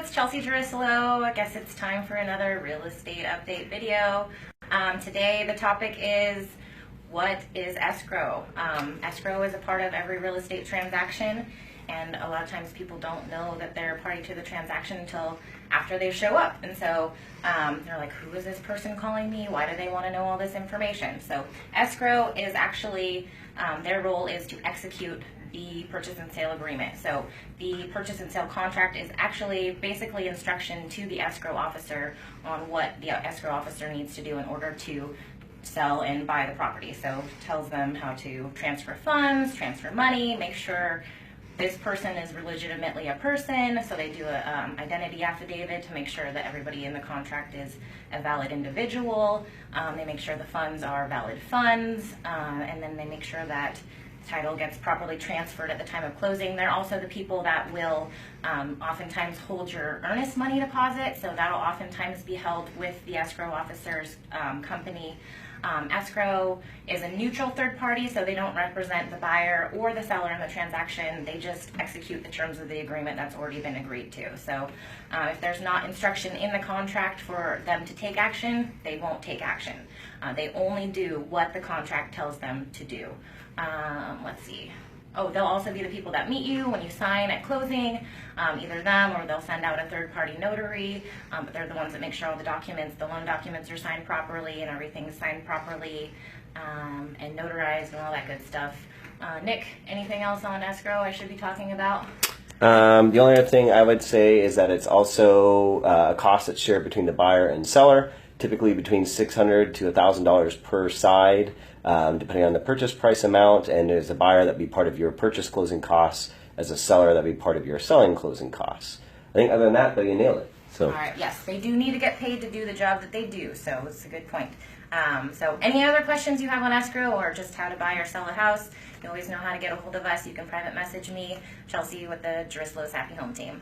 it's Chelsea Jerusalem. I guess it's time for another real estate update video. Today the topic is, what is escrow? Escrow is a part of every real estate transaction, and a lot of times people don't know that they're a party to the transaction until after they show up. And so they're like, who is this person calling me? Why do they want to know all this information? So escrow is actually, their role is to execute the purchase and sale agreement. So the purchase and sale contract is actually basically instruction to the escrow officer on what the escrow officer needs to do in order to sell and buy the property. So it tells them how to transfer funds, transfer money, make sure this person is legitimately a person. So they do an identity affidavit to make sure that everybody in the contract is a valid individual. They make sure the funds are valid funds, and then they make sure that title gets properly transferred at the time of closing. They're also the people that will oftentimes hold your earnest money deposit, so that'll oftentimes be held with the escrow officer's company. Escrow is a neutral third party, so they don't represent the buyer or the seller in the transaction. They just execute the terms of the agreement that's already been agreed to. So if there's not instruction in the contract for them to take action, they won't take action. They only do what the contract tells them to do. Let's see. Oh, they'll also be the people that meet you when you sign at closing, either them or they'll send out a third-party notary, but they're the ones that make sure all the documents, the loan documents are signed properly and everything's signed properly and notarized and all that good stuff. Nick, anything else on escrow I should be talking about? The only other thing I would say is that it's also a cost that's shared between the buyer and seller, typically between $600 to $1,000 per side, depending on the purchase price amount. And as a buyer, that'd be part of your purchase closing costs. As a seller, that'd be part of your selling closing costs. I think other than that, though, you nailed it. So. All right, yes, they do need to get paid to do the job that they do, so it's a good point. So any other questions you have on escrow or just how to buy or sell a house, you always know how to get a hold of us. You can private message me, Chelsea with the Jerusalem's Happy Home Team.